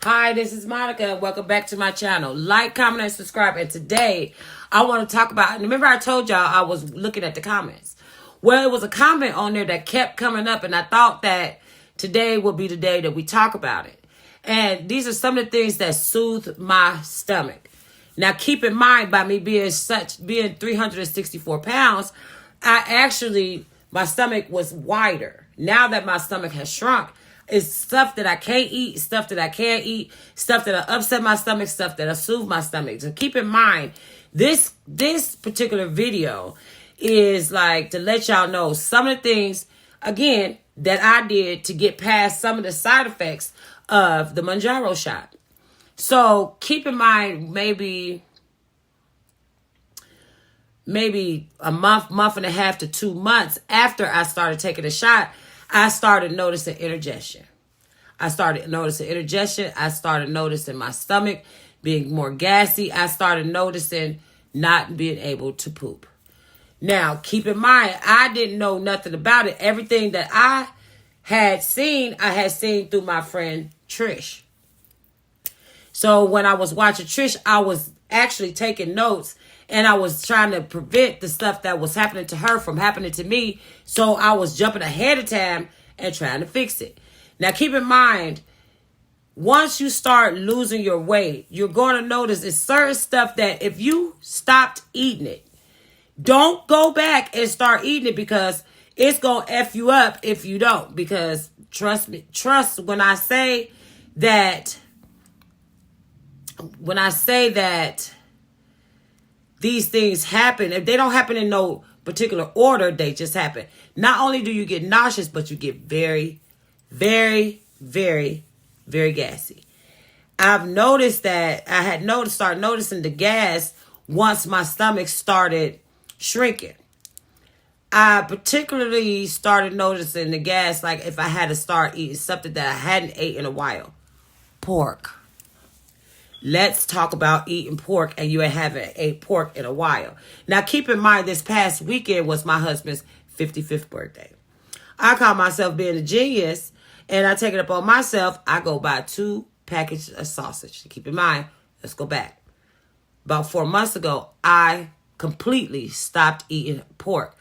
Hi, this is Monica. Welcome back to my channel. Like, comment, and subscribe. And today, I want to talk about, remember I told y'all I was looking at the comments. Well, it was a comment on there that kept coming up, and I thought that today would be the day that we talk about it. And these are some of the things that soothe my stomach. Now, keep in mind, by me being 364 pounds, my stomach was wider. Now that my stomach has shrunk, it's stuff that I can't eat, stuff that I can't eat, stuff that upset my stomach, stuff that soothe my stomach. So keep in mind, this particular video is like to let y'all know some of the things, again, that I did to get past some of the side effects of the Mounjaro shot. So keep in mind, maybe a month and a half to 2 months after I started taking the shot, I started noticing indigestion. I started noticing my stomach being more gassy. I started noticing not being able to poop. Now, keep in mind, I didn't know nothing about it. Everything that I had seen through my friend Trish. So when I was watching Trish, I was actually taking notes, and I was trying to prevent the stuff that was happening to her from happening to me. So I was jumping ahead of time and trying to fix it. Now, keep in mind, once you start losing your weight, you're going to notice it's certain stuff that if you stopped eating it, don't go back and start eating it, because it's going to F you up if you don't. Because trust when I say that these things happen, if they don't happen in no particular order, they just happen. Not only do you get nauseous, but you get very, very, very, very gassy. I've noticed that started noticing the gas once my stomach started shrinking. I particularly started noticing the gas, like if I had to start eating something that I hadn't ate in a while. Pork. Let's talk about eating pork, and you haven't ate pork in a while. Now, keep in mind, this past weekend was my husband's 55th birthday. I call myself being a genius, and I take it upon myself. I go buy 2 packages of sausage. Keep in mind, let's go back. About 4 months ago, I completely stopped eating pork.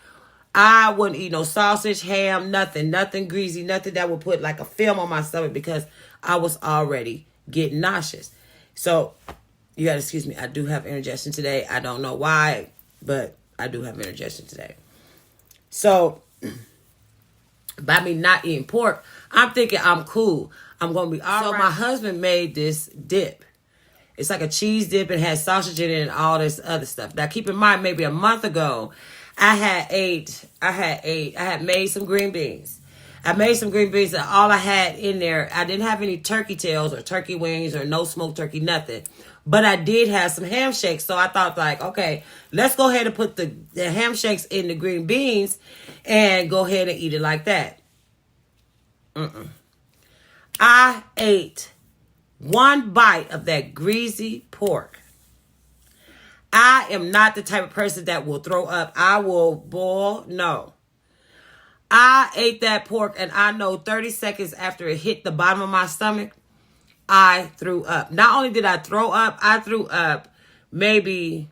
I wouldn't eat no sausage, ham, nothing greasy, nothing that would put like a film on my stomach, because I was already getting nauseous. So, you got to excuse me. I do have indigestion today. I don't know why, but I do have indigestion today. So, by me not eating pork, I'm thinking I'm cool. I'm going to be all right. So, my husband made this dip. It's like a cheese dip. It has sausage in it and all this other stuff. Now, keep in mind, maybe a month ago, I had made some green beans. I made some green beans, and all I had in there, I didn't have any turkey tails or turkey wings or no smoked turkey, nothing. But I did have some ham shakes. So I thought, like, okay, let's go ahead and put the ham shakes in the green beans and go ahead and eat it like that. I ate 1 bite of that greasy pork. I am not the type of person that will throw up. I will boil. No. I ate that pork, and I know 30 seconds after it hit the bottom of my stomach, I threw up. Not only did I throw up, I threw up maybe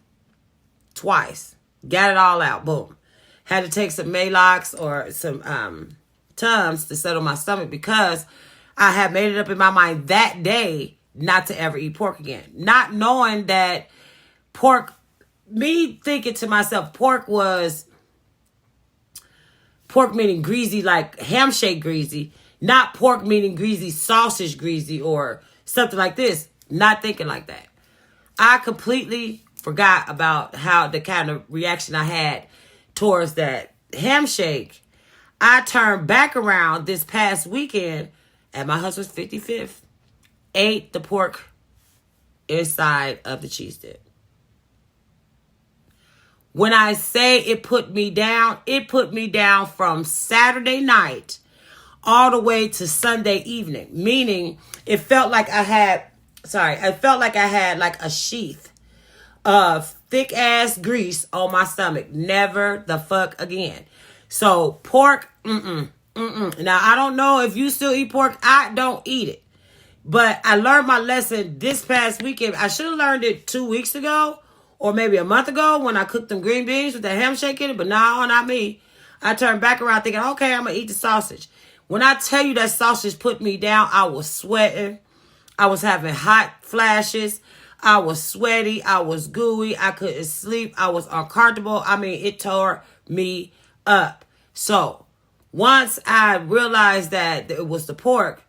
twice. Got it all out. Boom. Had to take some Maalox or some Tums to settle my stomach, because I had made it up in my mind that day not to ever eat pork again. Not knowing that pork, me thinking to myself, pork meaning greasy, like ham shake greasy, not pork meaning greasy, sausage greasy, or something like this. Not thinking like that. I completely forgot about how the kind of reaction I had towards that ham shake. I turned back around this past weekend at my husband's 55th, ate the pork inside of the cheese dip. When I say it put me down from Saturday night all the way to Sunday evening. Meaning, it felt like I had like a sheath of thick ass grease on my stomach. Never the fuck again. So pork, Now, I don't know if you still eat pork. I don't eat it. But I learned my lesson this past weekend. I should have learned it 2 weeks ago or maybe a month ago when I cooked them green beans with the ham shake in it. But no, not me. I turned back around thinking, okay, I'm going to eat the sausage. When I tell you that sausage put me down, I was sweating. I was having hot flashes. I was sweaty. I was gooey. I couldn't sleep. I was uncomfortable. I mean, it tore me up. So once I realized that it was the pork,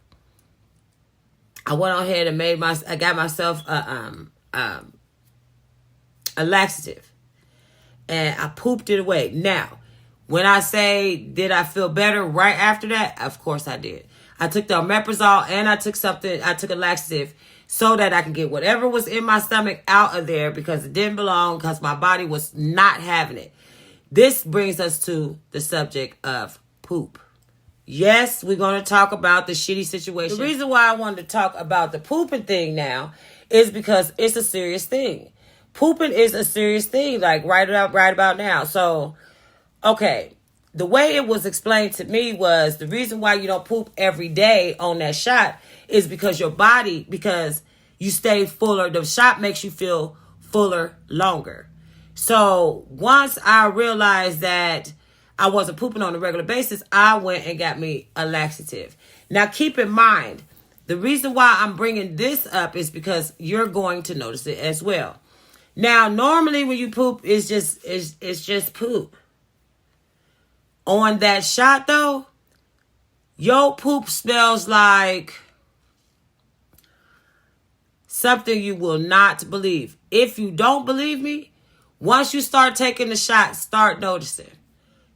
I went on ahead and I got myself a laxative, and I pooped it away. Now, when I say did I feel better right after that, of course I did. I took the omeprazole and I took a laxative so that I can get whatever was in my stomach out of there because it didn't belong, because my body was not having it. This brings us to the subject of poop. Yes, we're going to talk about the shitty situation. The reason why I wanted to talk about the pooping thing now is because it's a serious thing. Pooping is a serious thing, like right about now. So, okay, the way it was explained to me was the reason why you don't poop every day on that shot is because your body, because you stay fuller. The shot makes you feel fuller longer. So once I realized that I wasn't pooping on a regular basis, I went and got me a laxative. Now, keep in mind, the reason why I'm bringing this up is because you're going to notice it as well. Now, normally when you poop, it's just poop. On that shot, though, your poop smells like something you will not believe. If you don't believe me, once you start taking the shot, start noticing.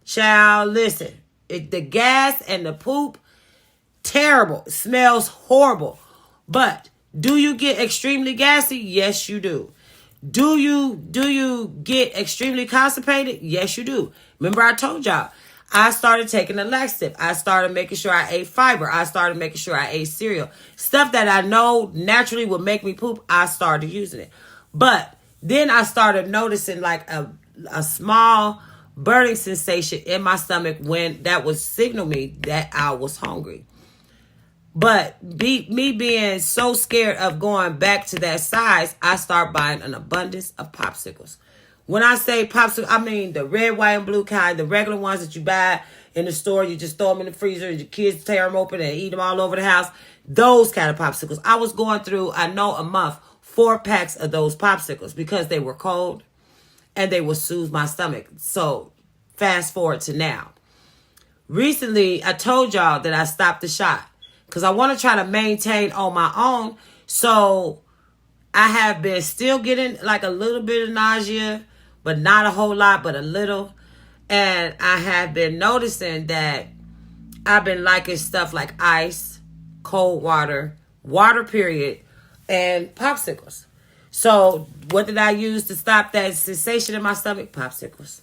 Child, listen, the gas and the poop, terrible. It smells horrible. But do you get extremely gassy? Yes, you do. Do you get extremely constipated? Yes, you do. Remember I told y'all, I started taking a laxative. I started making sure I ate fiber. I started making sure I ate cereal. Stuff that I know naturally would make me poop, I started using it. But then I started noticing like a small burning sensation in my stomach when that would signal me that I was hungry. But me being so scared of going back to that size, I start buying an abundance of popsicles. When I say popsicles, I mean the red, white, and blue kind, the regular ones that you buy in the store. You just throw them in the freezer and your kids tear them open and eat them all over the house. Those kind of popsicles. I was going through, I know, a month, 4 packs of those popsicles because they were cold and they would soothe my stomach. So fast forward to now. Recently, I told y'all that I stopped the shot because I want to try to maintain on my own. So I have been still getting like a little bit of nausea, but not a whole lot, but a little. And I have been noticing that I've been liking stuff like ice, cold water, water period, and popsicles. So what did I use to stop that sensation in my stomach? Popsicles.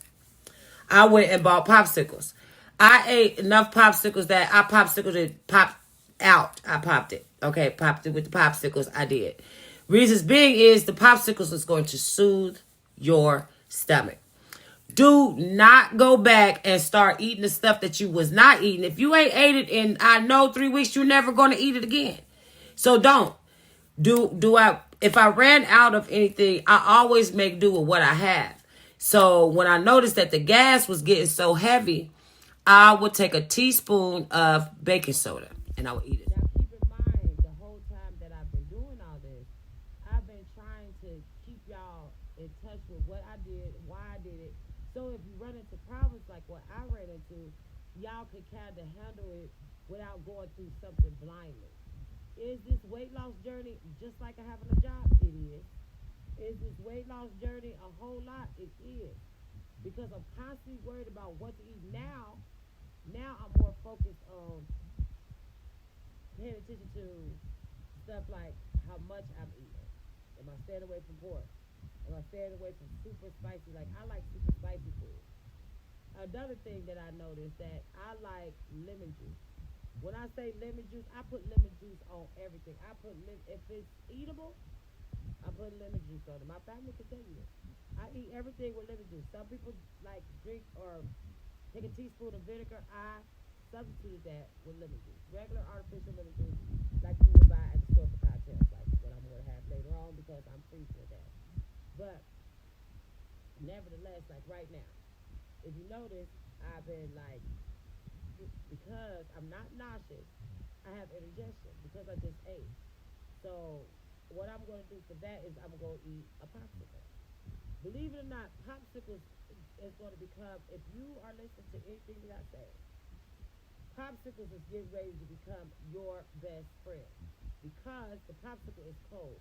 I went and bought popsicles. I ate enough popsicles that I popsicled it, popped out. I popped it. Okay, popped it with the popsicles. I did. Reasons being is the popsicles is going to soothe your stomach. Do not go back and start eating the stuff that you was not eating. If you ain't ate it in, I know, 3 weeks, you're never going to eat it again. So don't. If I ran out of anything, I always make do with what I have. So when I noticed that the gas was getting so heavy, I would take a teaspoon of baking soda and I would eat it. Now keep in mind, the whole time that I've been doing all this, I've been trying to keep y'all in touch with what I did, why I did it. So if you run into problems like what I ran into, y'all could kind of handle it without going through something blindly. Is this weight loss journey just like having a job? It is. Is this weight loss journey a whole lot? It is. Because I'm constantly worried about what to eat now. Now I'm more focused on paying attention to stuff like how much I'm eating. Am I staying away from pork? Am I staying away from super spicy? Like, I like super spicy food. Another thing that I noticed that I like lemon juice. When I say lemon juice, I put lemon juice on everything. If it's eatable, I put lemon juice on it. My family can tell you this. I eat everything with lemon juice. Some people like drink or take a teaspoon of vinegar. I substituted that with lemon juice. Regular artificial lemon juice, like you would buy at the store for cocktails, like what I'm going to have later on because I'm freezing with that. But nevertheless, like right now, if you notice, I've been like, because I'm not nauseous, I have indigestion because I just ate. So what I'm going to do for that is I'm going to eat a popsicle. Believe it or not, popsicles is going to become, if you are listening to anything that I say, popsicles is getting ready to become your best friend because the popsicle is cold.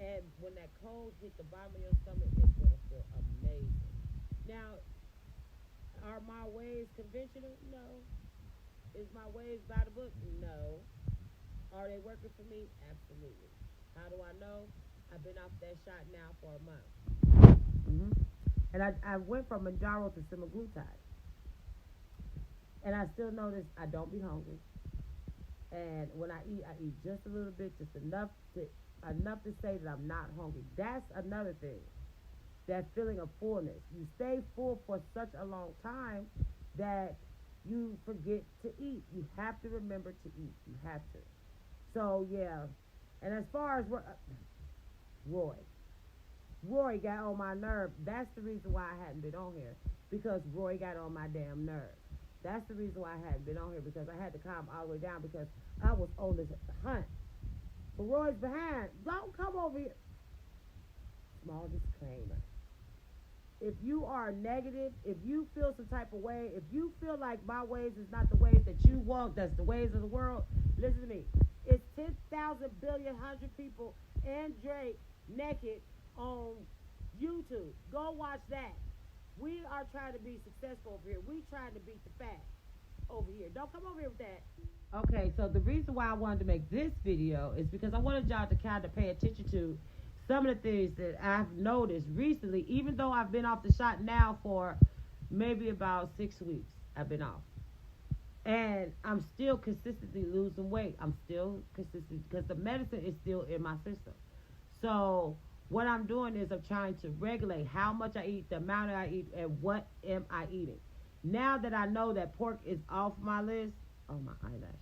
And when that cold hits the bottom of your stomach, it's going to feel amazing. Now, are my ways conventional? No. Is my ways by the book? No. Are they working for me? Absolutely. How do I know? I've been off that shot now for a month. Mm-hmm. And I went from Mounjaro to semaglutide. And I still notice I don't be hungry. And when I eat just a little bit, just enough to say that I'm not hungry. That's another thing. That feeling of fullness. You stay full for such a long time that you forget to eat. You have to remember to eat. You have to. So, yeah. And as far as Roy got on my nerve. That's the reason why I hadn't been on here. Because Roy got on my damn nerve. That's the reason why I hadn't been on here. Because I had to calm all the way down. Because I was on this hunt. But Roy's behind. Don't come over here. Small disclaimer. If you are negative, if you feel some type of way, if you feel like my ways is not the ways that you want, that's the ways of the world, listen to me. It's 10,000 billion 100 people and Drake naked on YouTube. Go watch that. We are trying to be successful over here. We trying to beat the fat over here. Don't come over here with that. Okay, so the reason why I wanted to make this video is because I wanted y'all to kind of pay attention to some of the things that I've noticed recently, even though I've been off the shot now for maybe about 6 weeks. I've been off. And I'm still consistently losing weight. I'm still consistent because the medicine is still in my system. So what I'm doing is I'm trying to regulate how much I eat, the amount I eat, and what am I eating. Now that I know that pork is off my list, oh my eyelash.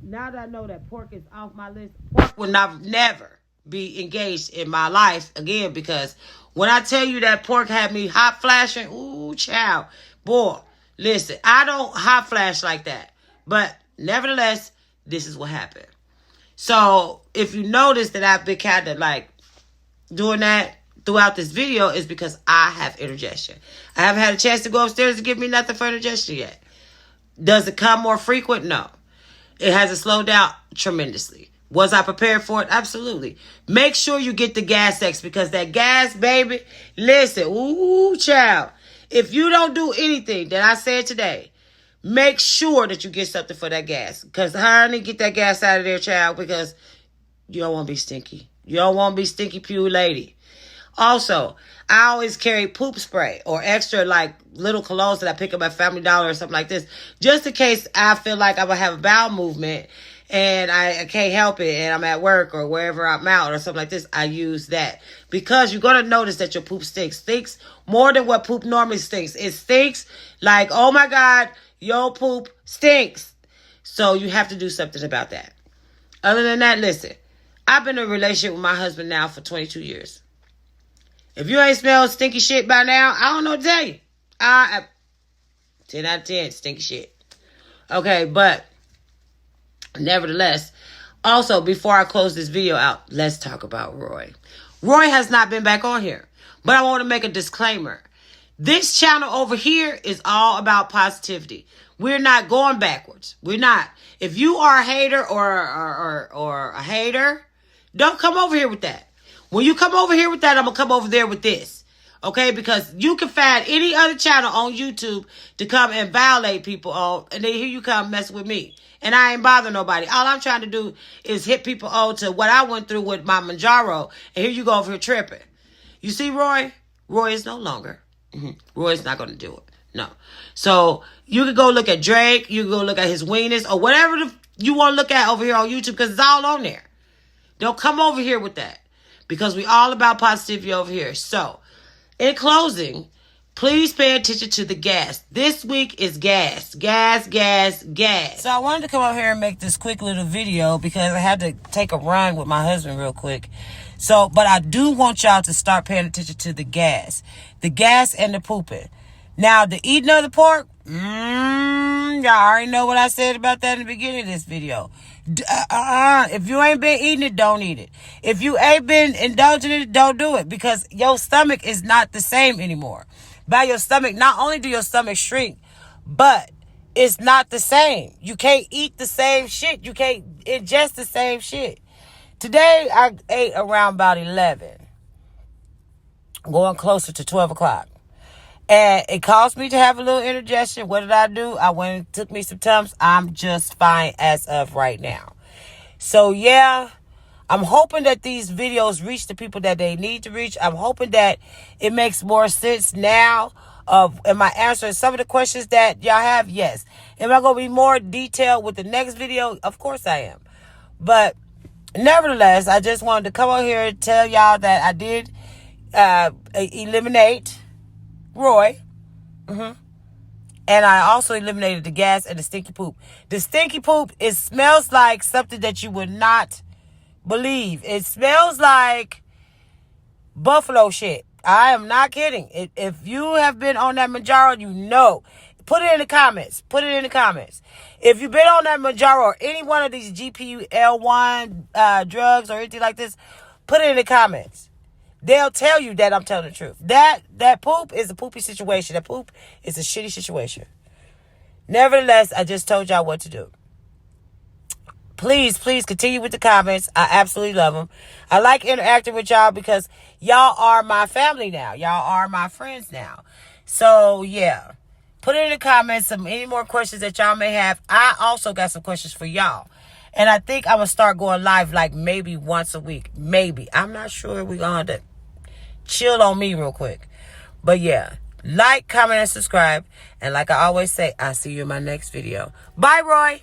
Now that I know that pork is off my list, pork will never be engaged in my life again, because when I tell you that pork had me hot flashing, ooh, child, boy, listen, I don't hot flash like that. But nevertheless, this is what happened. So if you notice that I've been kind of like doing that throughout this video, is because I have indigestion. I haven't had a chance to go upstairs to give me nothing for indigestion yet. Does it come more frequent? No. It hasn't slowed down tremendously. Was I prepared for it? Absolutely. Make sure you get the gas X, because that gas, baby, listen, ooh, child. If you don't do anything that I said today, make sure that you get something for that gas. Because, honey, get that gas out of there, child, because you don't want to be stinky. You don't want to be stinky pew lady. Also, I always carry poop spray or extra like little colognes that I pick up at Family Dollar or something like this, just in case I feel like I'm going to have a bowel movement and I can't help it and I'm at work or wherever I'm out or something like this. I use that because you're going to notice that your poop stinks more than what poop normally stinks. It stinks like, oh my God, your poop stinks. So you have to do something about that. Other than that, listen, I've been in a relationship with my husband now for 22 years. If you ain't smelled stinky shit by now, I don't know what to tell you. 10 out of 10, stinky shit. Okay, but nevertheless, also, before I close this video out, let's talk about Roy. Roy has not been back on here, but I want to make a disclaimer. This channel over here is all about positivity. We're not going backwards. We're not. If you are a hater or a hater, don't come over here with that. When you come over here with that, I'm going to come over there with this. Okay? Because you can find any other channel on YouTube to come and violate people on, and then here you come mess with me. And I ain't bother nobody. All I'm trying to do is hit people on to what I went through with my Mounjaro, and here you go over here tripping. You see Roy? Roy is no longer. Roy's not going to do it. No. So you can go look at Drake. You can go look at his weenus or whatever you want to look at over here on YouTube, because it's all on there. Don't come over here with that, because we all about positivity over here. So in closing, Please pay attention to the gas. This week is gas. Gas, gas, gas. So I wanted to come up here and make this quick little video because I had to take a run with my husband real quick. So, but I do want y'all to start paying attention to the gas. The gas and the pooping. Now, the eating of the pork, y'all already know what I said about that in the beginning of this video. If you ain't been eating it, don't eat it. If you ain't been indulging in it, don't do it, because your stomach is not the same anymore. By your stomach, not only do your stomach shrink, but it's not the same. You can't eat the same shit. You can't ingest the same shit. Today, I ate around about 11, going closer to 12 o'clock. And it caused me to have a little indigestion. What did I do? I went and took me some Tums. I'm just fine as of right now. So, yeah, I'm hoping that these videos reach the people that they need to reach. I'm hoping that it makes more sense now. Am I answering some of the questions that y'all have? Yes. Am I going to be more detailed with the next video? Of course I am. But nevertheless, I just wanted to come on here and tell y'all that I did eliminate Roy. And I also eliminated the gas and the stinky poop. The stinky poop, it smells like something that you would not believe. It smells like buffalo shit. I am not kidding. If you have been on that Mounjaro, you know. Put it in the comments. Put it in the comments. If you've been on that Mounjaro or any one of these GPL1 drugs or anything like this, put it in the comments. They'll tell you that I'm telling the truth. That poop is a poopy situation. That poop is a shitty situation. Nevertheless, I just told y'all what to do. Please continue with the comments. I absolutely love them. I like interacting with y'all because y'all are my family now. Y'all are my friends now. So, yeah. Put it in the comments any more questions that y'all may have. I also got some questions for y'all. And I think I'm going to start going live like maybe once a week. Maybe. I'm not sure. We're going to chill on me real quick. But yeah. Like, comment, and subscribe. And like I always say, I'll see you in my next video. Bye, Roy.